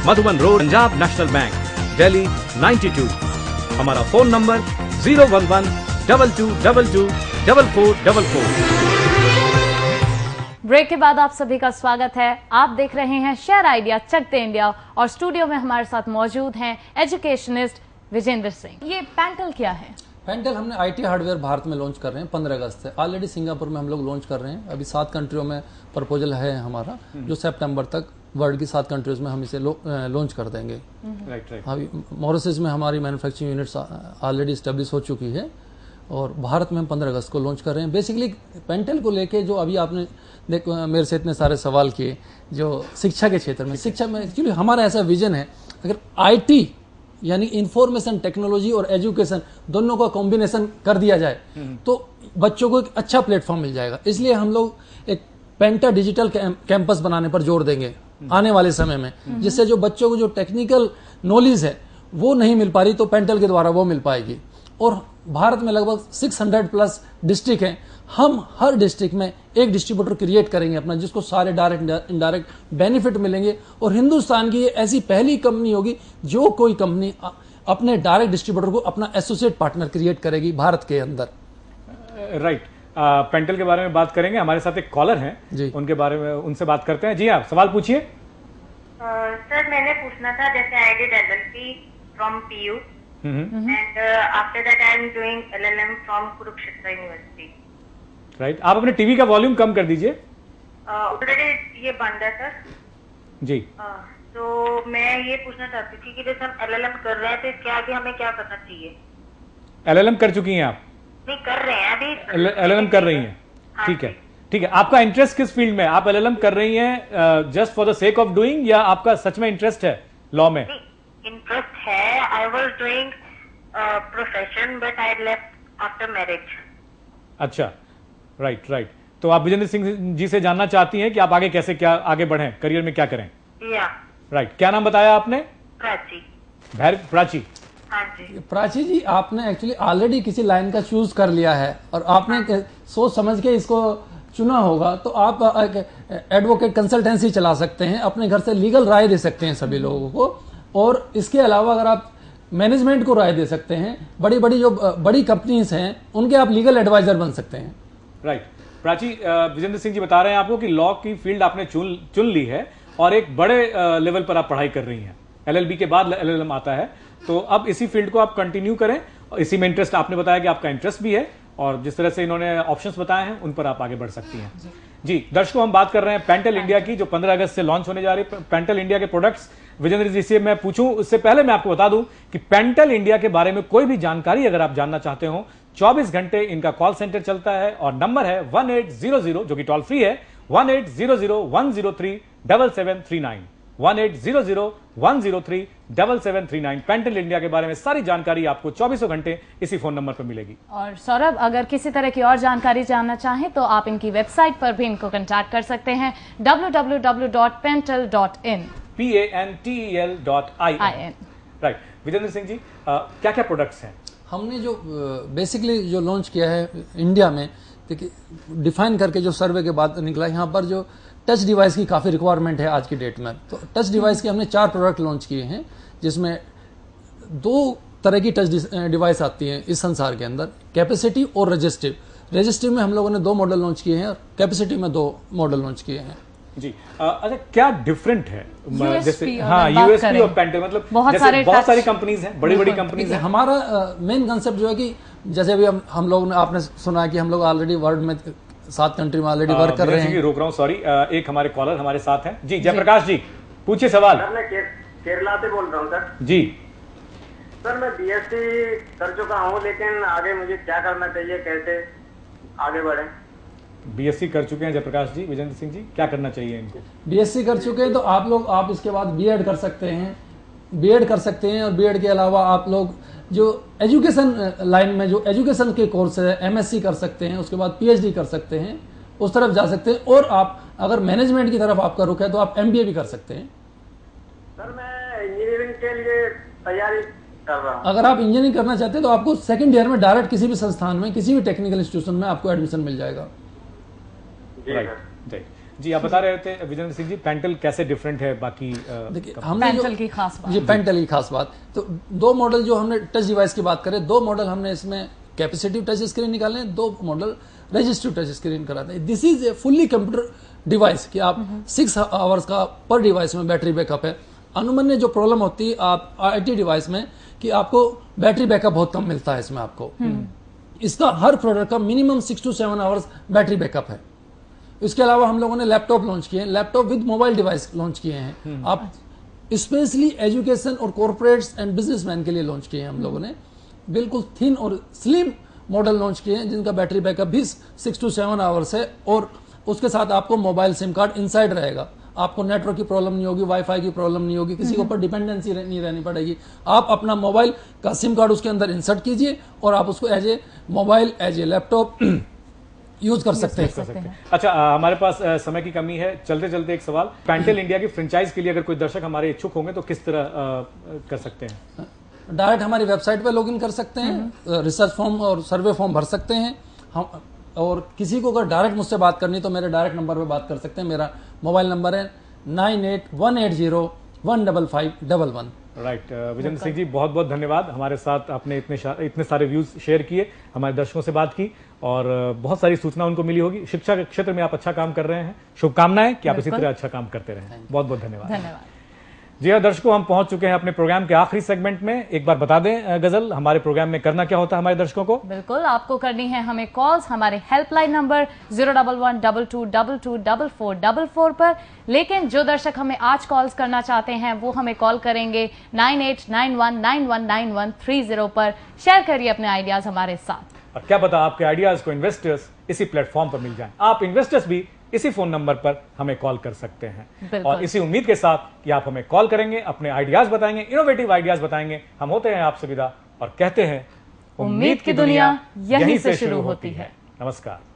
Madhuban road, Punjab national bank, Delhi 92। हमारा phone number 011-2222-4444। Break के बाद आप सभी का स्वागत है। आप देख रहे हैं शेयर आइडिया चकते इंडिया और स्टूडियो में हमारे साथ मौजूद हैं एजुकेशनिस्ट विजेंद्र सिंह। ये पेंटल क्या है? पेंटल हमने आईटी हार्डवेयर भारत में लॉन्च कर रहे हैं 15 अगस्त से। ऑलरेडी सिंगापुर में हम लोग लॉन्च कर रहे हैं। अभी 7 कंट्रियों में प्रपोजल है हमारा, जो सितंबर तक वर्ल्ड की 7 कंट्रीज में हम इसे लॉन्च कर देंगे। राइट। अभी मॉरिशस में हमारी मैन्युफैक्चरिंग यूनिट्स ऑलरेडी स्टेब्लिश हो चुकी है और भारत में हम 15 अगस्त को लॉन्च कर रहे हैं। बेसिकली पेंटल को लेके जो अभी आपने मेरे से इतने सारे सवाल किए, जो शिक्षा के क्षेत्र में, शिक्षा में एक्चुअली हमारा ऐसा विजन है, अगर आईटी यानी इंफॉर्मेशन टेक्नोलॉजी और एजुकेशन दोनों का कॉम्बिनेशन कर दिया जाए तो बच्चों को एक अच्छा प्लेटफॉर्म मिल जाएगा। इसलिए हम लोग एक पेंटा डिजिटल कैंपस बनाने पर जोर देंगे आने वाले समय में, जिससे जो बच्चों को जो टेक्निकल नॉलेज है वो नहीं मिल पा रही तो पेंटल के द्वारा वो मिल पाएगी। और भारत में लगभग 600 प्लस डिस्ट्रिक्ट हैं। हम हर डिस्ट्रिक्ट में एक डिस्ट्रीब्यूटर क्रिएट करेंगे अपना, जिसको सारे डायरेक्ट इनडायरेक्ट बेनिफिट मिलेंगे। और हिंदुस्तान की ये ऐसी पहली कंपनी होगी जो कोई कंपनी अपने डायरेक्ट डिस्ट्रीब्यूटर को अपना एसोसिएट पार्टनर क्रिएट करेगी भारत के अंदर। राइट। पेंटल के बारे में बात करेंगे। हमारे साथ एक कॉलर हैं जी, उनके बारे में उनसे बात करते हैं। जी आप सवाल पूछिए। सर मैंने पूछना था, जैसे I did LLB from PU and after that I am doing LLM from Kurukshetra University. Right. आप अपने टीवी का वॉल्यूम कम कर दीजिए। ऑलरेडी ये बंद है सर जी। तो मैं ये पूछना चाहती थी कि जैसे हम LLM कर रहे हैं तो इसके आगे हमें क्या करना चाहिए? LLM कर चुकी हैं आप? नहीं कर रहे हैं अभी। LLM कर रही हैं, ठीक है ठीक है। आपका इंटरेस्ट किस फील्ड में? आप LLM कर रही हैं just for the sake of doing, या आपका सच में इंटरेस्ट है लॉ में? इंटरेस्ट है। I was doing profession but I left after marriage. अच्छा, राइट राइट। तो आप विजेंद्र सिंह जी से जानना चाहती हैं कि आप आगे कैसे क्या आगे बढ़ें, करियर में क्या करें? या राइट। क्या नाम बताया आपने? प्राची। प्राची। हाँ जी। प्राची जी, आपने एक्चुअली ऑलरेडी किसी लाइन का चूज कर लिया है और आपने सोच समझ के इसको चुना होगा, तो आप एडवोकेट कंसल्टेंसी चला सकते हैं, अपने घर से लीगल राय दे सकते हैं सभी लोगों को। और इसके अलावा अगर आप मैनेजमेंट को राय दे सकते हैं, बड़ी बड़ी जो बड़ी कंपनीज हैं उनके आप लीगल एडवाइजर बन सकते हैं। राइट। प्राची, विजेंद्र सिंह जी बता रहे हैं आपको कि लॉ की फील्ड आपने चुन ली है और एक बड़े लेवल पर आप पढ़ाई कर रही हैं। LLB के बाद LLM आता है, तो अब इसी फील्ड को आप कंटिन्यू करें। इसी में इंटरेस्ट, आपने बताया कि आपका इंटरेस्ट भी है और जिस तरह से इन्होंने ऑप्शंस बताए हैं उन पर आप आगे बढ़ सकती हैं। जी दर्शकों, हम बात कर रहे हैं पेंटल इंडिया की, जो 15 अगस्त से लॉन्च होने जा रही है। पेंटल इंडिया के प्रोडक्ट्स विजेंद्र जी से मैं पूछूं उससे पहले मैं आपको बता दूं कि पेंटल इंडिया के बारे में कोई भी जानकारी अगर आप जानना चाहते हो, 24 घंटे इनका कॉल सेंटर चलता है और नंबर है 1800 जो कि टोल फ्री है, 1800-103-7739, 1800-103-7739। पेंटल इंडिया के बारे में सारी जानकारी आपको 24 घंटे इसी फोन नंबर पर मिलेगी। और सौरभ, अगर किसी तरह की और जानकारी जानना चाहें तो आप इनकी वेबसाइट पर भी इनको कांटेक्ट कर सकते हैं, www.pentel.in PANTEL.in। Right. Vijendra Singh ji, क्या क्या प्रोडक्ट्स हैं? हमने जो बेसिकली जो लॉन्च किया है इंडिया में, देखिए डिफाइन करके जो सर्वे के बाद निकला, यहाँ पर जो टच डिवाइस की काफ़ी रिक्वायरमेंट है आज की डेट में, तो टच डिवाइस के हमने 4 प्रोडक्ट लॉन्च किए हैं, जिसमें 2 तरह की टच डिवाइस आती हैं इस संसार के अंदर, कैपेसिटिव और रजिस्टिव। रजिस्टिव में हम लोगों ने 2 मॉडल लॉन्च किए हैं और कैपेसिटिव में 2 मॉडल लॉन्च किए हैं। जी। अच्छा, क्या डिफरेंट है जैसे USP और पेंटल? मतलब बहुत सारी कंपनीज हैं, बड़ी बड़ी कंपनीज हैं। हमारा मेन कंसेप्ट जो है कि जैसे अभी हम लोग ने, आपने सुना कि हम लोग ऑलरेडी वर्ल्ड में 7 कंट्री में ऑलरेडी वर्क कर रहे हैं। रोक रहा हूँ, सॉरी। एक हमारे कॉलर हमारे साथ हैं। जी जयप्रकाश जी, पूछिए सवाल। सर मैं केरला से बोल रहा हूँ सर। जी सर मैं BSc कर चुका हूँ, लेकिन आगे मुझे क्या करना चाहिए, कैसे आगे बढ़े? BSc कर चुके हैं जयप्रकाश जी, विजेंद्र सिंह जी, क्या करना चाहिए इनको? BSc कर चुके हैं तो आप इसके बाद B.Ed कर सकते हैं, B.Ed कर सकते हैं। और B.Ed के अलावा आप लोग जो एजुकेशन लाइन में जो एजुकेशन के कोर्स है, MSc कर सकते हैं, उसके बाद PhD कर सकते हैं, उस तरफ जा सकते हैं। और आप अगर मैनेजमेंट की तरफ आपका रुख है तो आप MBA भी कर सकते हैं। सर मैं इंजीनियरिंग के लिए तैयारी कर रहा हूँ। अगर आप इंजीनियरिंग करना चाहते हैं तो आपको 2nd ईयर में डायरेक्ट किसी भी संस्थान में, किसी भी टेक्निकल इंस्टीट्यूशन में आपको एडमिशन मिल जाएगा। राइट। जी, आप बता रहे थे विजेंद्र सिंह जी, पेंटल कैसे डिफरेंट है बाकी देखिए हमने पेंटल की खास बात, ये पेंटल की खास बात, तो 2 मॉडल जो हमने टच डिवाइस की बात करें, 2 मॉडल हमने इसमें कैपेसिटिव टच स्क्रीन निकाले हैं, 2 मॉडल रजिस्टिव टच स्क्रीन कराते हैं। This is a fully computer device कि आप 6 आवर्स का पर डिवाइस में बैटरी बैकअप है। अनुमन्य जो प्रॉब्लम होती है आप IT डिवाइस में कि आपको बैटरी बैकअप बहुत कम मिलता है इसमें आपको। इसका हर प्रोडक्ट का minimum 6 to 7 hours battery backup है। इसके अलावा हम लोगों ने लैपटॉप लॉन्च किए हैं, laptop with mobile device launch किए हैं। आप स्पेशली एजुकेशन और कॉर्पोरेट्स एंड बिजनेसमैन के लिए लॉन्च किए हैं हम लोगों ने। बिल्कुल थिन और स्लिम मॉडल लॉन्च किए हैं जिनका बैटरी बैकअप भी 6 to 7 आवर्स है, और उसके साथ आपको मोबाइल सिम कार्ड इनसाइड रहेगा। आपको नेटवर्क की प्रॉब्लम नहीं होगी, वाईफाई की प्रॉब्लम नहीं होगी, किसी के ऊपर डिपेंडेंसी नहीं रहनी पड़ेगी। आप अपना मोबाइल का सिम कार्ड उसके अंदर इंसर्ट कीजिए और आप उसको as a mobile, as a laptop use कर सकते हैं। अच्छा, हमारे पास समय की कमी है, चलते चलते एक सवाल, पेंटल इंडिया की फ्रेंचाइज के लिए अगर कोई दर्शक हमारे इच्छुक होंगे तो किस तरह कर सकते हैं? डायरेक्ट हमारी वेबसाइट पे लॉगिन कर सकते हैं, रिसर्च फॉर्म और सर्वे फॉर्म भर सकते हैं हम, और किसी को अगर डायरेक्ट मुझसे बात करनी तो मेरे डायरेक्ट नंबर पे बात कर सकते हैं। मेरा मोबाइल नंबर है 9818015511। राइट, विजेंद्र सिंह जी बहुत बहुत धन्यवाद, हमारे साथ आपने इतने सारे व्यूज शेयर किए, हमारे दर्शकों से बात की और बहुत सारी सूचना उनको मिली होगी। शिक्षा के क्षेत्र में आप अच्छा काम कर रहे हैं, शुभकामनाएं कि आप इसी तरह अच्छा काम करते रहें। बहुत बहुत धन्यवाद। जी हाँ दर्शकों, हम पहुंच चुके हैं अपने प्रोग्राम के आखिरी सेगमेंट में। एक बार बता दें गजल, हमारे प्रोग्राम में करना क्या होता है हमारे दर्शकों को? बिल्कुल, आपको करनी है हमें कॉल्स हमारे हेल्पलाइन नंबर 01122224444 पर। लेकिन जो दर्शक हमें आज कॉल्स करना चाहते हैं वो हमें कॉल करेंगे 9891919130 पर। शेयर करिए अपने आइडियाज हमारे साथ, और क्या पता आपके आइडियाज को इन्वेस्टर्स इसी प्लेटफॉर्म पर मिल जाएं। आप इन्वेस्टर्स भी इसी फोन नंबर पर हमें कॉल कर सकते हैं। और इसी उम्मीद के साथ कि आप हमें कॉल करेंगे, अपने आइडियाज बताएंगे, इनोवेटिव आइडियाज बताएंगे, हम होते हैं आपसे विदा और कहते हैं उम्मीद की दुनिया यहीं से शुरू होती है। नमस्कार।